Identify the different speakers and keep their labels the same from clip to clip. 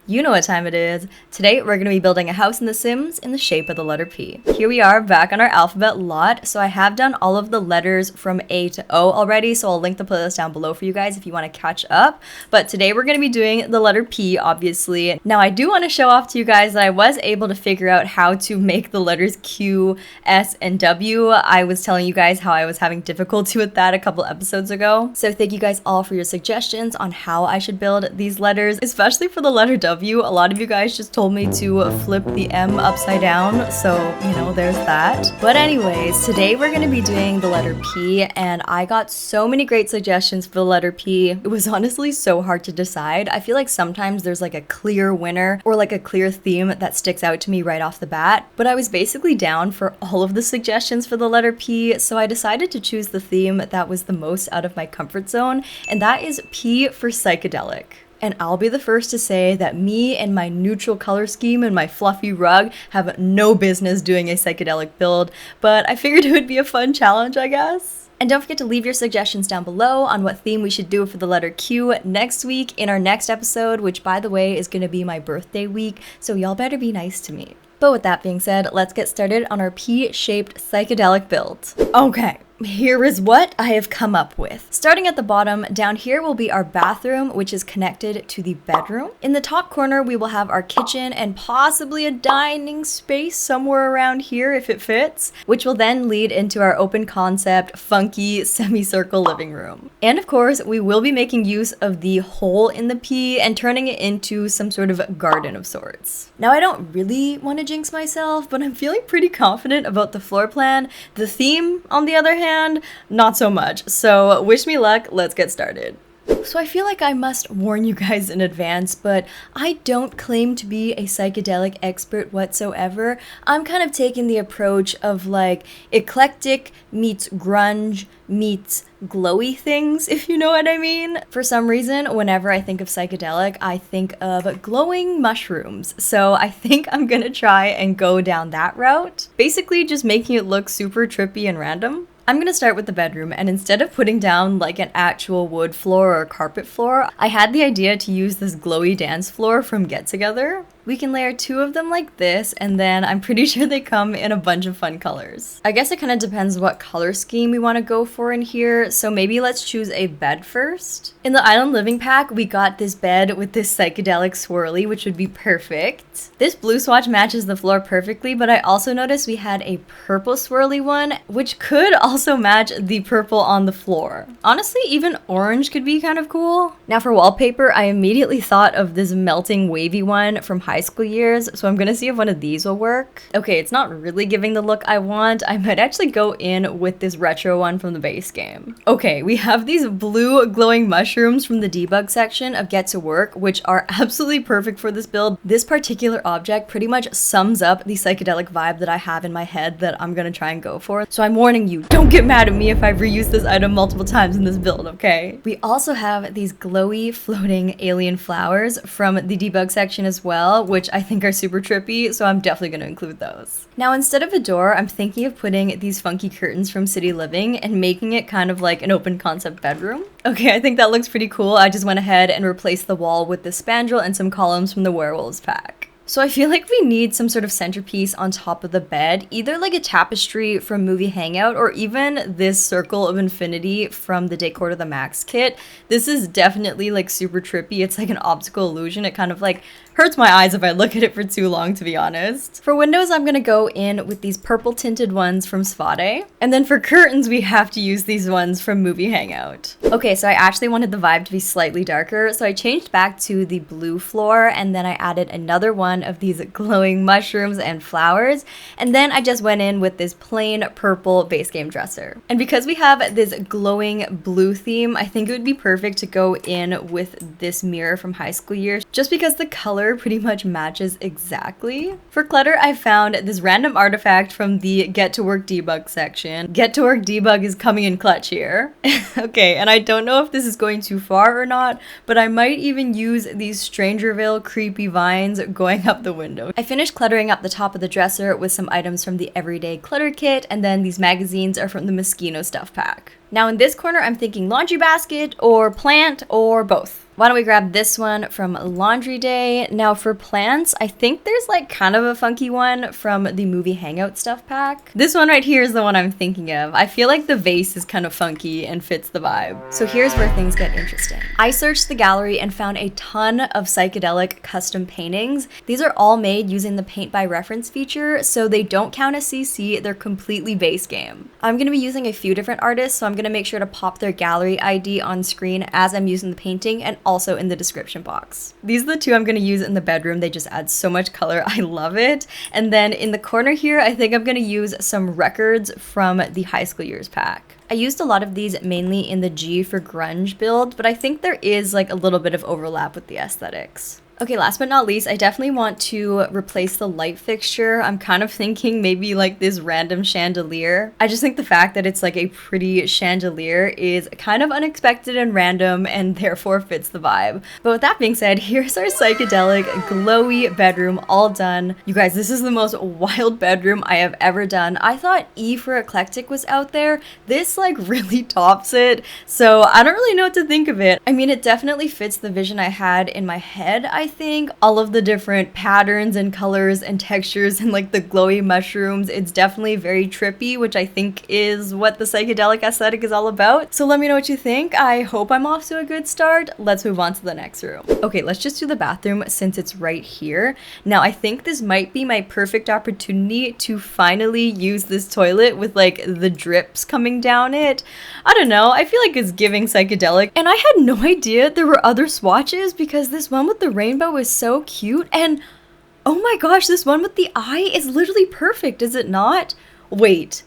Speaker 1: You know what time it is. Today we're going to be building a house in The Sims in the shape of the letter P. Here we are back on our alphabet lot. So I have done all of the letters from A to O already, so I'll link the playlist down below for you guys if you want to catch up. But today we're going to be doing the letter P, obviously. Now I do want to show off to you guys that I was able to figure out how to make the letters Q, S, and W. I was telling you guys how I was having difficulty with that a couple episodes ago. So thank you guys all for your suggestions on how I should build these letters, especially for the letter W. A lot of you guys just told me to flip the M upside down, so you know, there's that. But anyways, today we're going to be doing the letter P, and I got so many great suggestions for the letter P. It was honestly so hard to decide. I feel like sometimes there's like a clear winner or like a clear theme that sticks out to me right off the bat, but I was basically down for all of the suggestions for the letter P, so I decided to choose the theme that was the most out of my comfort zone, and that is P for psychedelic. And I'll be the first to say that me and my neutral color scheme and my fluffy rug have no business doing a psychedelic build, but I figured it would be a fun challenge, I guess. And don't forget to leave your suggestions down below on what theme we should do for the letter Q next week in our next episode, which by the way is going to be my birthday week, so y'all better be nice to me. But with that being said, let's get started on our P-shaped psychedelic build. Okay. Here is what I have come up with. Starting at the bottom, down here will be our bathroom, which is connected to the bedroom. In the top corner, we will have our kitchen and possibly a dining space somewhere around here if it fits, which will then lead into our open concept, funky semicircle living room. And of course, we will be making use of the hole in the P and turning it into some sort of garden of sorts. Now, I don't really want to jinx myself, but I'm feeling pretty confident about the floor plan. The theme, on the other hand, not so much. So wish me luck, let's get started. So I feel like I must warn you guys in advance, but I don't claim to be a psychedelic expert whatsoever. I'm kind of taking the approach of like eclectic meets grunge meets glowy things, if you know what I mean. For some reason, whenever I think of psychedelic, I think of glowing mushrooms. So I think I'm gonna try and go down that route. Basically just making it look super trippy and random. I'm gonna start with the bedroom, and instead of putting down like an actual wood floor or carpet floor, I had the idea to use this glowy dance floor from Get Together. We can layer 2 of them like this, and then I'm pretty sure they come in a bunch of fun colors. I guess it kind of depends what color scheme we want to go for in here, so maybe let's choose a bed first. In the Island Living pack, we got this bed with this psychedelic swirly, which would be perfect. This blue swatch matches the floor perfectly, but I also noticed we had a purple swirly one, which could also match the purple on the floor. Honestly, even orange could be kind of cool. Now for wallpaper, I immediately thought of this melting wavy one from high school years, so I'm gonna see if one of these will work. Okay, it's not really giving the look I want. I might actually go in with this retro one from the base game. Okay, we have these blue glowing mushrooms from the debug section of Get to Work, which are absolutely perfect for this build. This particular object pretty much sums up the psychedelic vibe that I have in my head that I'm gonna try and go for. So I'm warning you, don't get mad at me if I've reused this item multiple times in this build, okay? We also have these glowy floating alien flowers from the debug section as well, which I think are super trippy, so I'm definitely going to include those. Now, instead of a door, I'm thinking of putting these funky curtains from City Living and making it kind of like an open concept bedroom. Okay, I think that looks pretty cool. I just went ahead and replaced the wall with this spandrel and some columns from the Werewolves pack. So I feel like we need some sort of centerpiece on top of the bed, either like a tapestry from Movie Hangout or even this circle of infinity from the Decor to the Max kit. This is definitely like super trippy. It's like an optical illusion. It kind of like hurts my eyes if I look at it for too long, to be honest. For windows, I'm gonna go in with these purple tinted ones from Svade. And then for curtains, we have to use these ones from Movie Hangout. Okay, so I actually wanted the vibe to be slightly darker, so I changed back to the blue floor, and then I added another one of these glowing mushrooms and flowers, and then I just went in with this plain purple base game dresser. And because we have this glowing blue theme, I think it would be perfect to go in with this mirror from high school years, just because the color pretty much matches exactly. For clutter, I found this random artifact from the Get to Work debug section. Get to Work debug is coming in clutch here. Okay, and I don't know if this is going too far or not, but I might even use these Strangerville creepy vines going up the window. I finished cluttering up the top of the dresser with some items from the Everyday Clutter kit, and then these magazines are from the Moschino stuff pack. Now in this corner, I'm thinking laundry basket or plant or both. Why don't we grab this one from Laundry Day? Now for plants, I think there's like kind of a funky one from the Movie Hangout stuff pack. This one right here is the one I'm thinking of. I feel like the vase is kind of funky and fits the vibe. So here's where things get interesting. I searched the gallery and found a ton of Psychedelic custom paintings. These are all made using the paint by reference feature, so they don't count as CC, they're completely base game. I'm gonna be using a few different artists, so I'm gonna make sure to pop their gallery ID on screen as I'm using the painting and also in the description box. These are the two I'm going to use in the bedroom. They just add so much color. I love it. And then in the corner here, I think I'm going to use some records from the high school years pack. I used a lot of these mainly in the G for grunge build, but I think there is like a little bit of overlap with the aesthetics. Okay, last but not least, I definitely want to replace the light fixture. I'm kind of thinking maybe like this random chandelier. I just think the fact that it's like a pretty chandelier is kind of unexpected and random and therefore fits the vibe. But with that being said, here's our Psychedelic glowy bedroom all done. You guys, this is the most wild bedroom I have ever done. I thought E for eclectic was out there. This like really tops it. So I don't really know what to think of it. I mean, it definitely fits the vision I had in my head, I think. All of the different patterns and colors and textures and like the glowy mushrooms, it's definitely very trippy, which I think is what the psychedelic aesthetic is all about. So let me know what you think. I hope I'm off to a good start. Let's move on to the next room. Okay, let's just do the bathroom since it's right here. Now I think this might be my perfect opportunity to finally use this toilet with like the drips coming down it. I don't know, I feel like it's giving psychedelic, and I had no idea there were other swatches because this one with the rainbow is so cute, and oh my gosh, this one with the eye is literally perfect, is it not? Wait.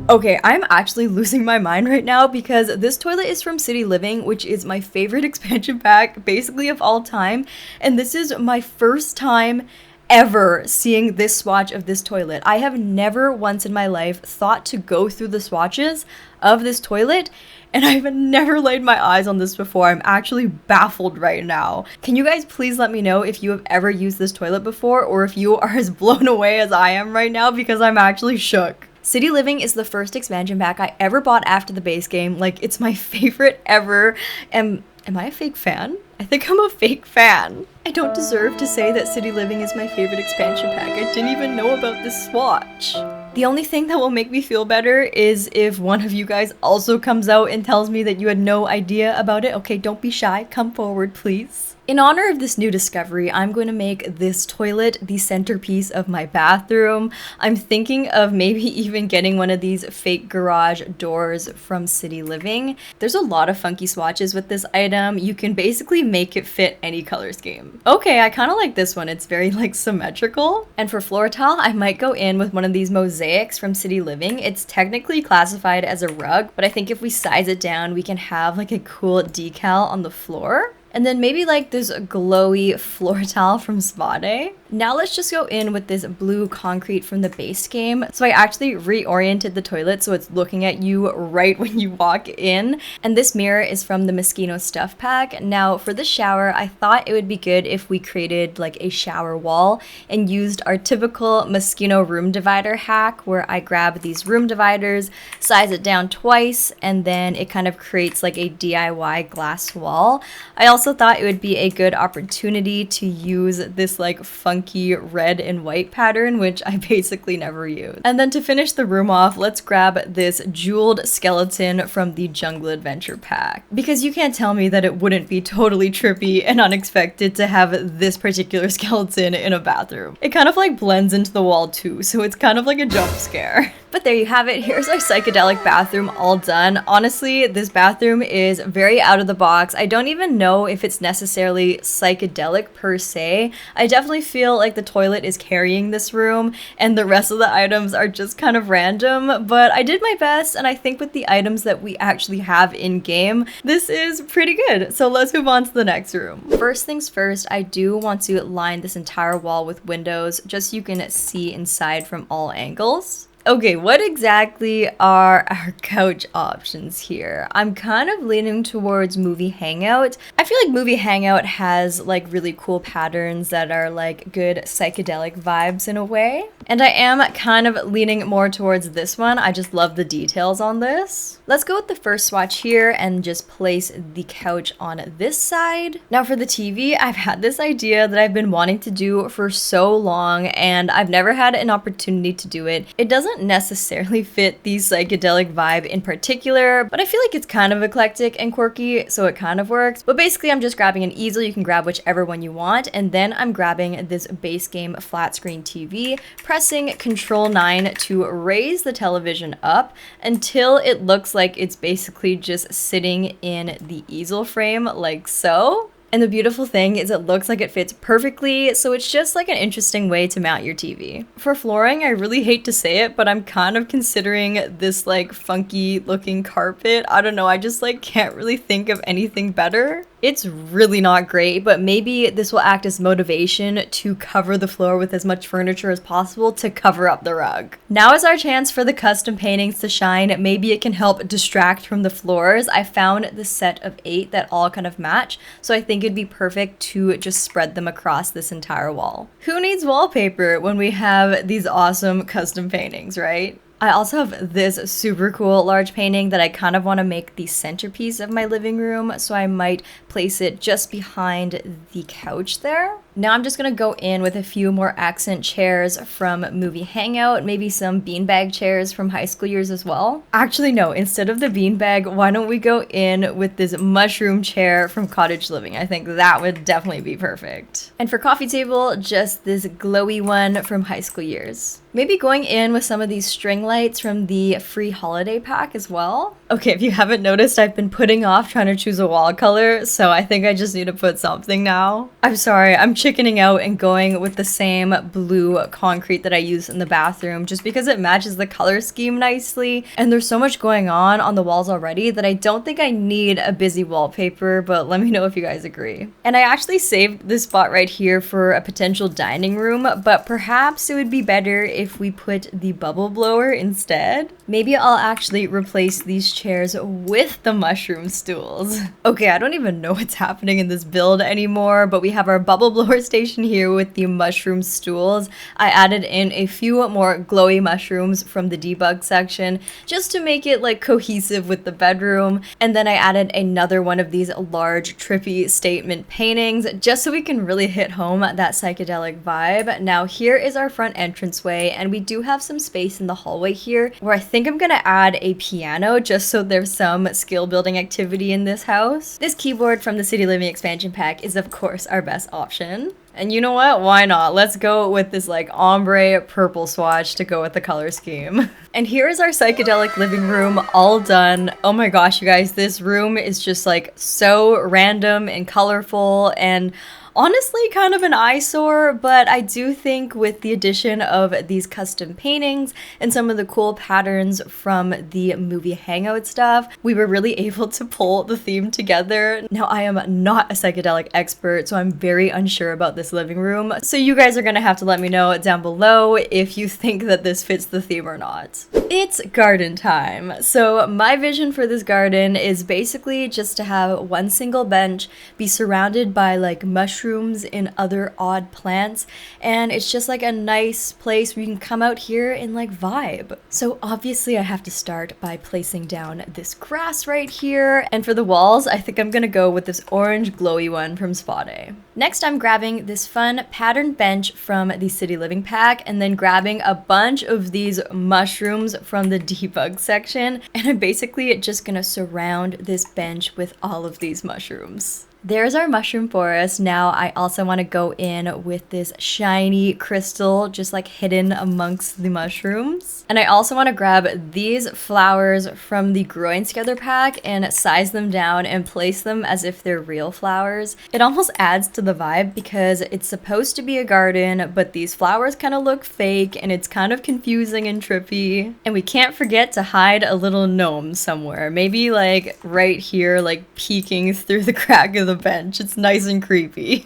Speaker 1: Okay, I'm actually losing my mind right now because this toilet is from City Living, which is my favorite expansion pack basically of all time, and this is my first time ever seeing this swatch of this toilet. I have never once in my life thought to go through the swatches of this toilet, and I've never laid my eyes on this before. I'm actually baffled right now. Can you guys please let me know if you have ever used this toilet before, or if you are as blown away as I am right now, because I'm actually shook. City Living is the first expansion pack I ever bought after the base game. Like, it's my favorite ever. Am I a fake fan? I think I'm a fake fan. I don't deserve to say that City Living is my favorite expansion pack. I didn't even know about this swatch. The only thing that will make me feel better is if one of you guys also comes out and tells me that you had no idea about it. Okay, don't be shy. Come forward, please. In honor of this new discovery, I'm going to make this toilet the centerpiece of my bathroom. I'm thinking of maybe even getting one of these fake garage doors from City Living. There's a lot of funky swatches with this item. You can basically make it fit any color scheme. Okay, I kind of like this one. It's very like symmetrical. And for floor tile, I might go in with one of these mosaics from City Living. It's technically classified as a rug, but I think if we size it down, we can have like a cool decal on the floor. And then maybe like this glowy floor tile from Spa Day. Now let's just go in with this blue concrete from the base game. So I actually reoriented the toilet so it's looking at you right when you walk in. And this mirror is from the Moschino stuff pack. Now for the shower, I thought it would be good if we created like a shower wall and used our typical Moschino room divider hack, where I grab these room dividers, size it down twice, and then it kind of creates like a DIY glass wall. I also thought it would be a good opportunity to use this like funky red and white pattern, which I basically never use. And then to finish the room off, let's grab this jeweled skeleton from the Jungle Adventure pack, because you can't tell me that it wouldn't be totally trippy and unexpected to have this particular skeleton in a bathroom. It kind of like blends into the wall too, so it's kind of like a jump scare. But there you have it. Here's our psychedelic bathroom all done. Honestly, this bathroom is very out of the box. I don't even know if it's necessarily psychedelic per se. I definitely feel like the toilet is carrying this room and the rest of the items are just kind of random, but I did my best, and I think with the items that we actually have in game, this is pretty good. So let's move on to the next room. First things first, I do want to line this entire wall with windows just so you can see inside from all angles. Okay, what exactly are our couch options here? I'm kind of leaning towards Movie Hangout. I feel like Movie Hangout has like really cool patterns that are like good psychedelic vibes in a way. And I am kind of leaning more towards this one. I just love the details on this. Let's go with the first swatch here and just place the couch on this side. Now for the TV, I've had this idea that I've been wanting to do for so long and I've never had an opportunity to do it. It doesn't necessarily fit the psychedelic vibe in particular, but I feel like it's kind of eclectic and quirky, so it kind of works. But basically I'm just grabbing an easel. You can grab whichever one you want, and then I'm grabbing this base game flat screen TV, pressing Control 9 to raise the television up until it looks like it's basically just sitting in the easel frame like so. And the beautiful thing is it looks like it fits perfectly, so it's just like an interesting way to mount your TV. For flooring, I really hate to say it, but I'm kind of considering this like funky looking carpet. I don't know, I just like can't really think of anything better. It's really not great, but maybe this will act as motivation to cover the floor with as much furniture as possible to cover up the rug. Now is our chance for the custom paintings to shine. Maybe it can help distract from the floors. I found the set of 8 that all kind of match, so I think it'd be perfect to just spread them across this entire wall. Who needs wallpaper when we have these awesome custom paintings, right? I also have this super cool large painting that I kind of want to make the centerpiece of my living room, so I might place it just behind the couch there. Now I'm just going to go in with a few more accent chairs from Movie Hangout, maybe some beanbag chairs from high school years as well. Actually, no, instead of the beanbag, why don't we go in with this mushroom chair from Cottage Living? I think that would definitely be perfect. And for coffee table, just this glowy one from high school years. Maybe going in with some of these string lights from the free holiday pack as well. Okay, if you haven't noticed, I've been putting off trying to choose a wall color, so I think I just need to put something now. I'm sorry, I'm chickening out and going with the same blue concrete that I use in the bathroom just because it matches the color scheme nicely, and there's so much going on the walls already that I don't think I need a busy wallpaper, but let me know if you guys agree. And I actually saved this spot right here for a potential dining room, but perhaps it would be better if we put the bubble blower instead. Maybe I'll actually replace these chairs with the mushroom stools. Okay, I don't even know what's happening in this build anymore, but we have our bubble blower station here with the mushroom stools. I added in a few more glowy mushrooms from the debug section just to make it like cohesive with the bedroom. And then I added another one of these large trippy statement paintings just so we can really hit home that psychedelic vibe. Now here is our front entranceway, and we do have some space in the hallway here where I think I'm gonna add a piano just so there's some skill building activity in this house. This keyboard from the City Living expansion pack is of course our best option. And you know what? Why not? Let's go with this like ombre purple swatch to go with the color scheme. And here is our psychedelic living room all done. Oh my gosh, you guys, this room is just like so random and colorful and honestly kind of an eyesore, but I do think with the addition of these custom paintings and some of the cool patterns from the Movie Hangout stuff, we were really able to pull the theme together. Now I am not a psychedelic expert, so I'm very unsure about this living room, so you guys are gonna have to let me know down below if you think that this fits the theme or not. It's garden time. So my vision for this garden is basically just to have one single bench, be surrounded by like mushrooms and other odd plants, and it's just like a nice place where you can come out here and like vibe. So obviously I have to start by placing down this grass right here, and for the walls I think I'm gonna go with this orange glowy one from Spade. Next I'm grabbing this fun patterned bench from the City Living pack, and then grabbing a bunch of these mushrooms from the debug section, and I'm basically just gonna surround this bench with all of these mushrooms. There's our mushroom forest. Now I also want to go in with this shiny crystal just like hidden amongst the mushrooms. And I also want to grab these flowers from the Growing Together pack and size them down and place them as if they're real flowers. It almost adds to the vibe because it's supposed to be a garden, but these flowers kind of look fake and it's kind of confusing and trippy. And we can't forget to hide a little gnome somewhere. Maybe like right here, like peeking through the crack of the bench. It's nice and creepy.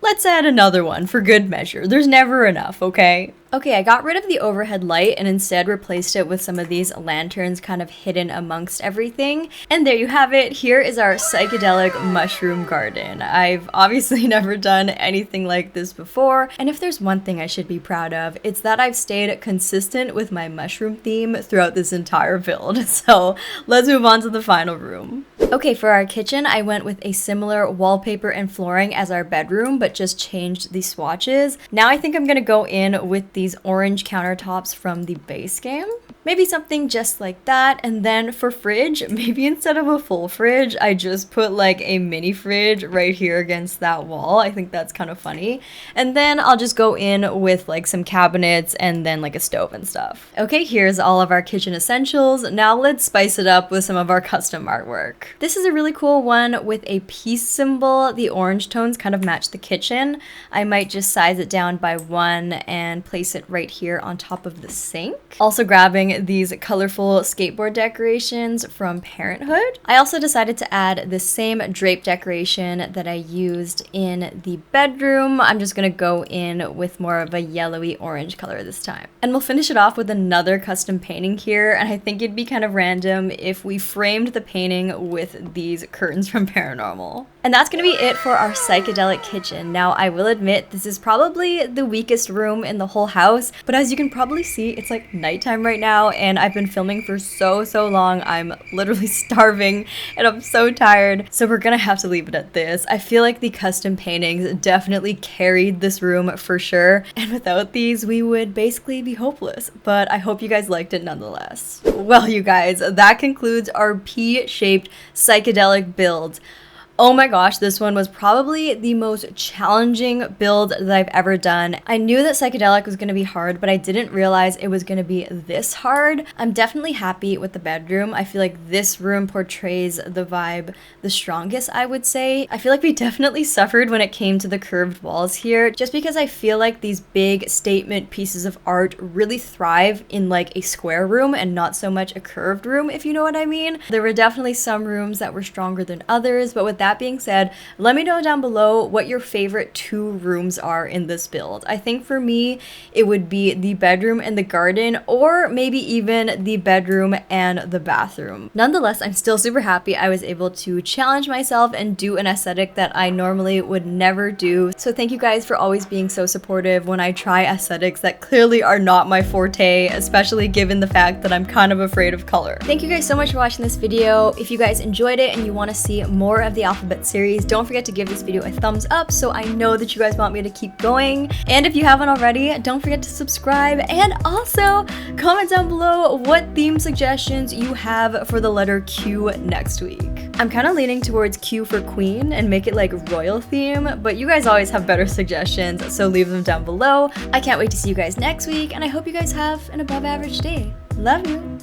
Speaker 1: Let's add another one for good measure. There's never enough, okay? Okay, I got rid of the overhead light and instead replaced it with some of these lanterns kind of hidden amongst everything. And there you have it. Here is our psychedelic mushroom garden. I've obviously never done anything like this before. And if there's one thing I should be proud of, it's that I've stayed consistent with my mushroom theme throughout this entire build. So let's move on to the final room. Okay, for our kitchen, I went with a similar wallpaper and flooring as our bedroom, but just changed the swatches. Now I think I'm gonna go in with these orange countertops from the base game. Maybe something just like that. And then for fridge, maybe instead of a full fridge, I just put like a mini fridge right here against that wall. I think that's kind of funny. And then I'll just go in with like some cabinets and then like a stove and stuff. Okay, here's all of our kitchen essentials. Now let's spice it up with some of our custom artwork. This is a really cool one with a peace symbol. The orange tones kind of match the kitchen. I might just size it down by 1 and place it right here on top of the sink. Also grabbing these colorful skateboard decorations from Parenthood. I also decided to add the same drape decoration that I used in the bedroom. I'm just gonna go in with more of a yellowy orange color this time. And we'll finish it off with another custom painting here, and I think it'd be kind of random if we framed the painting with these curtains from Paranormal. And that's gonna be it for our psychedelic kitchen. Now, I will admit, this is probably the weakest room in the whole house, but as you can probably see, it's like nighttime right now, and I've been filming for so long. I'm literally starving, and I'm so tired, so we're gonna have to leave it at this. I feel like the custom paintings definitely carried this room for sure, and without these, we would basically be hopeless, but I hope you guys liked it nonetheless. Well, you guys, that concludes our P-shaped psychedelic build. Oh my gosh, this one was probably the most challenging build that I've ever done. I knew that psychedelic was going to be hard, but I didn't realize it was going to be this hard. I'm definitely happy with the bedroom. I feel like this room portrays the vibe the strongest, I would say. I feel like we definitely suffered when it came to the curved walls here, just because I feel like these big statement pieces of art really thrive in like a square room and not so much a curved room, if you know what I mean. There were definitely some rooms that were stronger than others, but with that being said, let me know down below what your favorite 2 rooms are in this build. I think for me, it would be the bedroom and the garden, or maybe even the bedroom and the bathroom. Nonetheless, I'm still super happy I was able to challenge myself and do an aesthetic that I normally would never do. So thank you guys for always being so supportive when I try aesthetics that clearly are not my forte, especially given the fact that I'm kind of afraid of color. Thank you guys so much for watching this video. If you guys enjoyed it and you want to see more of the alphabet series, don't forget to give this video a thumbs up so I know that you guys want me to keep going. And if you haven't already, don't forget to subscribe, and also comment down below what theme suggestions you have for the letter Q next week. I'm kind of leaning towards Q for Queen and make it like royal theme, but you guys always have better suggestions, so leave them down below. I can't wait to see you guys next week, and I hope you guys have an above average day. Love you!